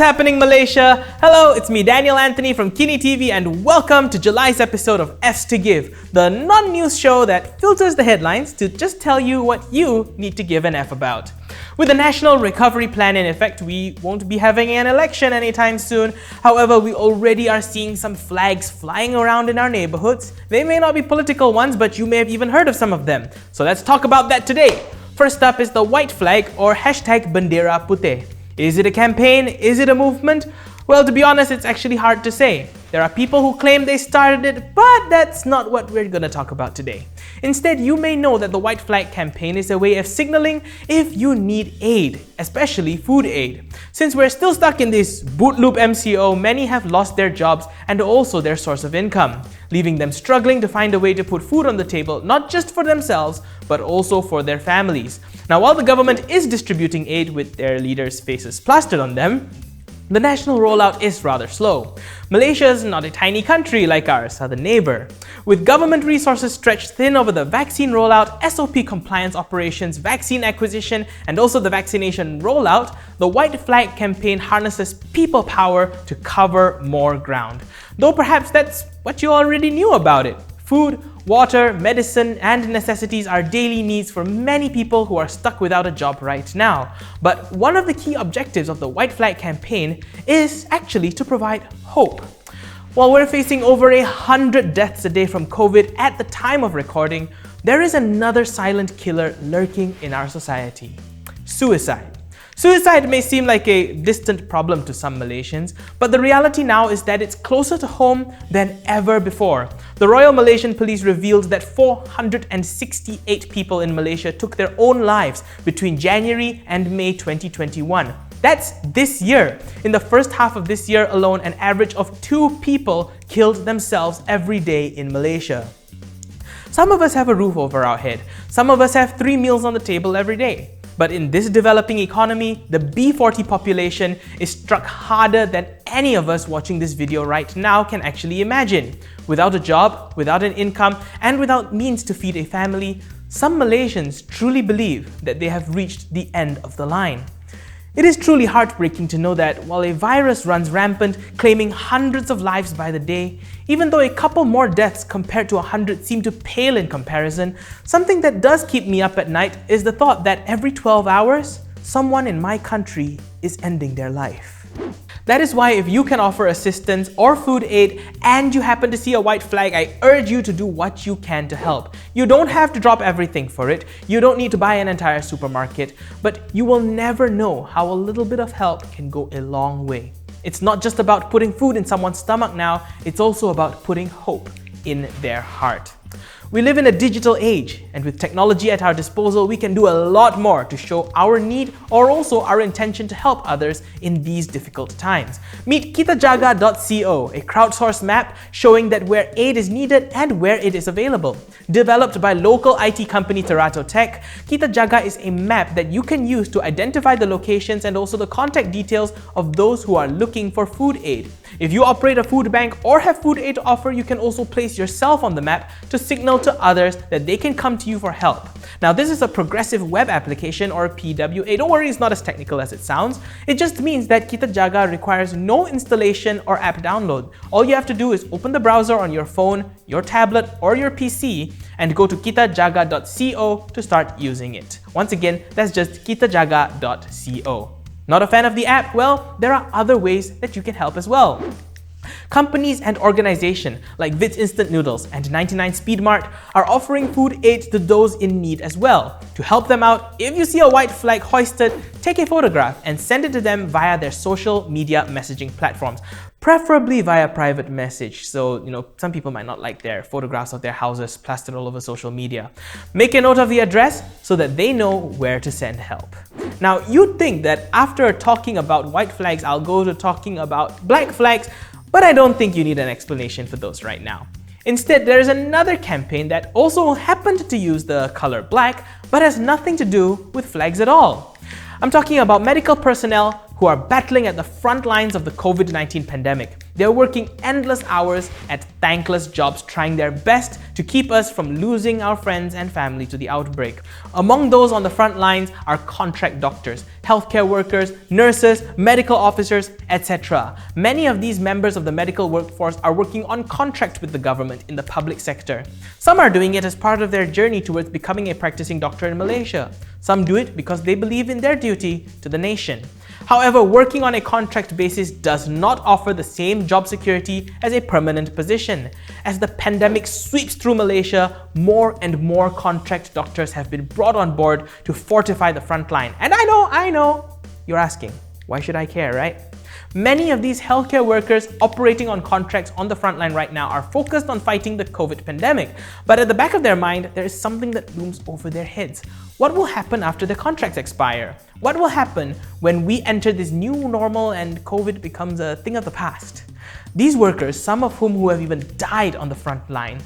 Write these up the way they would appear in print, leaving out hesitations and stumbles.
happening, Malaysia? Hello, it's me, Daniel Anthony from Kini TV, and welcome to July's episode of F's to Give, the non-news show that filters the headlines to just tell you what you need to give an F about. With the National Recovery Plan in effect, we won't be having an election anytime soon. However, we already are seeing some flags flying around in our neighborhoods. They may not be political ones, but you may have even heard of some of them. So let's talk about that today. First up is the white flag, or hashtag Bendera Putih. Is it a campaign? Is it a movement? Well, to be honest, it's actually hard to say. There are people who claim they started it, but that's not what we're going to talk about today. Instead, you may know that the white flag campaign is a way of signaling if you need aid, especially food aid. Since we're still stuck in this boot loop MCO, many have lost their jobs and also their source of income, leaving them struggling to find a way to put food on the table, not just for themselves, but also for their families. Now, while the government is distributing aid with their leaders' faces plastered on them, the national rollout is rather slow. Malaysia is not a tiny country like our southern neighbor. With government resources stretched thin over the vaccine rollout, SOP compliance operations, vaccine acquisition, and also the vaccination rollout, the White Flag campaign harnesses people power to cover more ground. Though perhaps that's what you already knew about it. Food, water, medicine, and necessities are daily needs for many people who are stuck without a job right now. But one of the key objectives of the White Flag campaign is actually to provide hope. While we're facing over 100 deaths a day from COVID at the time of recording, there is another silent killer lurking in our society: suicide. Suicide may seem like a distant problem to some Malaysians, but the reality now is that it's closer to home than ever before. The Royal Malaysian Police revealed that 468 people in Malaysia took their own lives between January and May 2021. That's this year. In the first half of this year alone, an average of 2 people killed themselves every day in Malaysia. Some of us have a roof over our head. Some of us have 3 meals on the table every day. But in this developing economy, the B40 population is struck harder than any of us watching this video right now can actually imagine. Without a job, without an income, and without means to feed a family, some Malaysians truly believe that they have reached the end of the line. It is truly heartbreaking to know that while a virus runs rampant, claiming hundreds of lives by the day, even though a couple more deaths compared to 100 seem to pale in comparison, something that does keep me up at night is the thought that every 12 hours, someone in my country is ending their life. That is why if you can offer assistance or food aid and you happen to see a white flag, I urge you to do what you can to help. You don't have to drop everything for it. You don't need to buy an entire supermarket, but you will never know how a little bit of help can go a long way. It's not just about putting food in someone's stomach now, it's also about putting hope in their heart. We live in a digital age, and with technology at our disposal, we can do a lot more to show our need or also our intention to help others in these difficult times. Meet kitajaga.co, a crowdsourced map showing that where aid is needed and where it is available. Developed by local IT company Terato Tech, Kitajaga is a map that you can use to identify the locations and also the contact details of those who are looking for food aid. If you operate a food bank or have food aid to offer, you can also place yourself on the map to signal to others that they can come to you for help. Now, this is a progressive web application, or PWA. Don't worry, it's not as technical as it sounds. It just means that Kitajaga requires no installation or app download. All you have to do is open the browser on your phone, your tablet, or your PC and go to kitajaga.co to start using it. Once again, that's just kitajaga.co. Not a fan of the app? Well, there are other ways that you can help as well. Companies and organizations like Vitz Instant Noodles and 99 Speed Mart are offering food aid to those in need as well. To help them out, if you see a white flag hoisted, take a photograph and send it to them via their social media messaging platforms, preferably via private message. So, some people might not like their photographs of their houses plastered all over social media. Make a note of the address so that they know where to send help. Now, you'd think that after talking about white flags, I'll go to talking about black flags, but I don't think you need an explanation for those right now. Instead, there is another campaign that also happened to use the color black, but has nothing to do with flags at all. I'm talking about medical personnel who are battling at the front lines of the COVID-19 pandemic. They're working endless hours at thankless jobs, trying their best to keep us from losing our friends and family to the outbreak. Among those on the front lines are contract doctors, healthcare workers, nurses, medical officers, etc. Many of these members of the medical workforce are working on contract with the government in the public sector. Some are doing it as part of their journey towards becoming a practicing doctor in Malaysia. Some do it because they believe in their duty to the nation. However, working on a contract basis does not offer the same job security as a permanent position. As the pandemic sweeps through Malaysia, more and more contract doctors have been brought on board to fortify the front line. And I know, you're asking, why should I care, right? Many of these healthcare workers operating on contracts on the front line right now are focused on fighting the COVID pandemic. But at the back of their mind, there is something that looms over their heads. What will happen after the contracts expire? What will happen when we enter this new normal and COVID becomes a thing of the past? These workers, some of whom who have even died on the front line,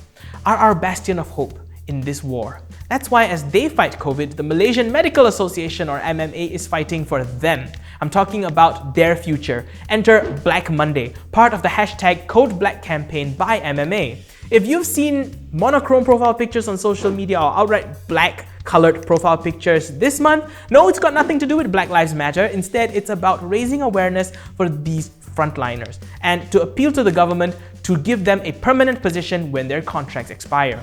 are our bastion of hope in this war. That's why as they fight COVID, the Malaysian Medical Association or MMA is fighting for them. I'm talking about their future. Enter Black Monday, part of the hashtag Code Black campaign by MMA. If you've seen monochrome profile pictures on social media or outright black colored profile pictures this month, no, it's got nothing to do with Black Lives Matter. Instead, it's about raising awareness for these frontliners and to appeal to the government to give them a permanent position when their contracts expire.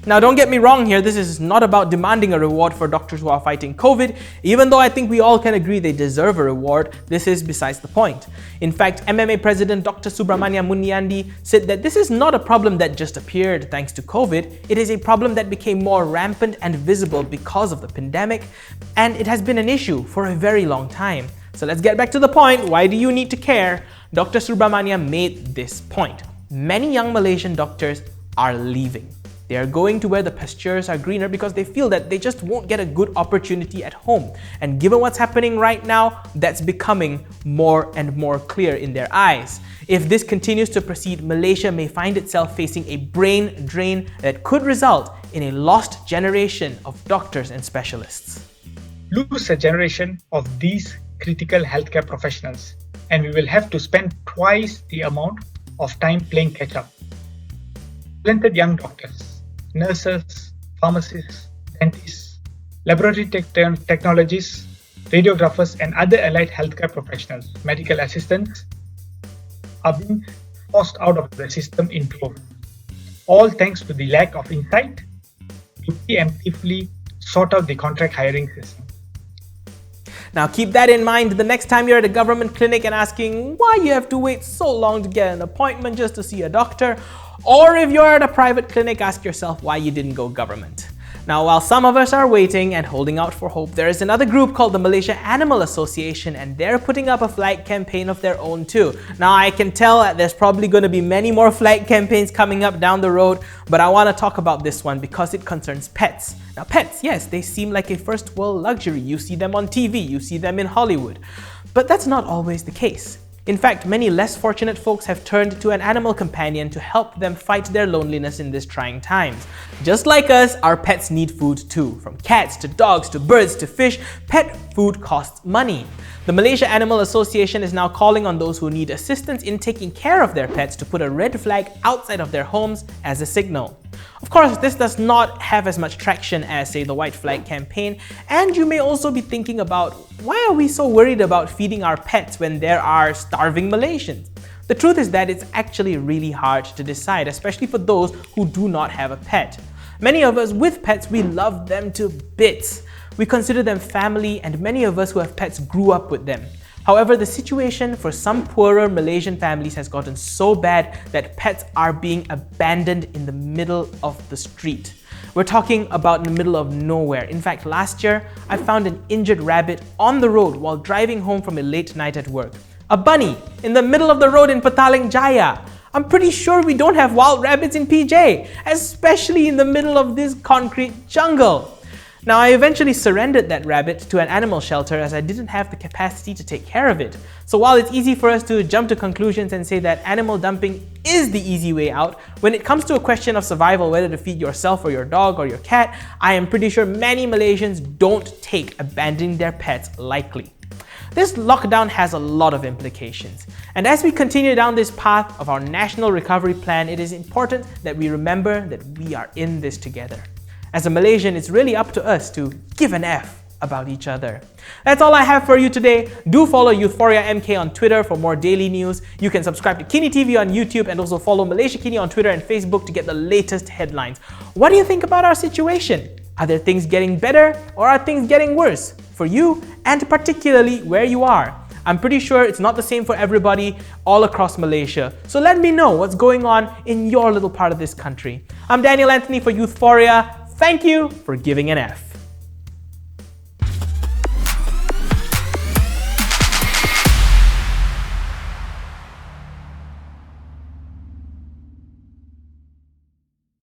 Now, don't get me wrong here, this is not about demanding a reward for doctors who are fighting COVID. Even though I think we all can agree they deserve a reward, this is besides the point. In fact, MMA President Dr. Subramania Muniandi said that this is not a problem that just appeared thanks to COVID. It is a problem that became more rampant and visible because of the pandemic, and it has been an issue for a very long time. So let's get back to the point. Why do you need to care? Dr. Subramania made this point. Many young Malaysian doctors are leaving. They are going to where the pastures are greener because they feel that they just won't get a good opportunity at home. And given what's happening right now, that's becoming more and more clear in their eyes. If this continues to proceed, Malaysia may find itself facing a brain drain that could result in a lost generation of doctors and specialists. Lose a generation of these critical healthcare professionals, and we will have to spend twice the amount of time playing catch-up. Talented young doctors, nurses, pharmacists, dentists, laboratory technologists, radiographers, and other allied healthcare professionals, medical assistants, are being forced out of the system in droves. All thanks to the lack of insight to preemptively sort out the contract hiring system. Now keep that in mind the next time you're at a government clinic and asking why you have to wait so long to get an appointment just to see a doctor. Or if you're at a private clinic, ask yourself why you didn't go government. Now, while some of us are waiting and holding out for hope, there is another group called the Malaysia Animal Association, and they're putting up a flag campaign of their own too. Now, I can tell that there's probably going to be many more flag campaigns coming up down the road, but I want to talk about this one because it concerns pets. Now, pets, yes, they seem like a first world luxury. You see them on TV, you see them in Hollywood. But that's not always the case. In fact, many less fortunate folks have turned to an animal companion to help them fight their loneliness in these trying times. Just like us, our pets need food too. From cats to dogs to birds to fish, pet food costs money. The Malaysia Animal Association is now calling on those who need assistance in taking care of their pets to put a red flag outside of their homes as a signal. Of course, this does not have as much traction as, say, the White Flag campaign, and you may also be thinking about why are we so worried about feeding our pets when there are starving Malaysians? The truth is that it's actually really hard to decide, especially for those who do not have a pet. Many of us with pets, we love them to bits. We consider them family, and many of us who have pets grew up with them. However, the situation for some poorer Malaysian families has gotten so bad that pets are being abandoned in the middle of the street. We're talking about in the middle of nowhere. In fact, last year, I found an injured rabbit on the road while driving home from a late night at work. A bunny in the middle of the road in Petaling Jaya. I'm pretty sure we don't have wild rabbits in PJ, especially in the middle of this concrete jungle. Now, I eventually surrendered that rabbit to an animal shelter as I didn't have the capacity to take care of it. So while it's easy for us to jump to conclusions and say that animal dumping is the easy way out, when it comes to a question of survival, whether to feed yourself or your dog or your cat, I am pretty sure many Malaysians don't take abandoning their pets lightly. This lockdown has a lot of implications. And as we continue down this path of our national recovery plan, it is important that we remember that we are in this together. As a Malaysian, it's really up to us to give an F about each other. That's all I have for you today. Do follow Youthphoria MK on Twitter for more daily news. You can subscribe to Kini TV on YouTube and also follow Malaysiakini on Twitter and Facebook to get the latest headlines. What do you think about our situation? Are there things getting better or are things getting worse for you and particularly where you are? I'm pretty sure it's not the same for everybody all across Malaysia. So let me know what's going on in your little part of this country. I'm Daniel Anthony for Youthphoria. Thank you for giving an F.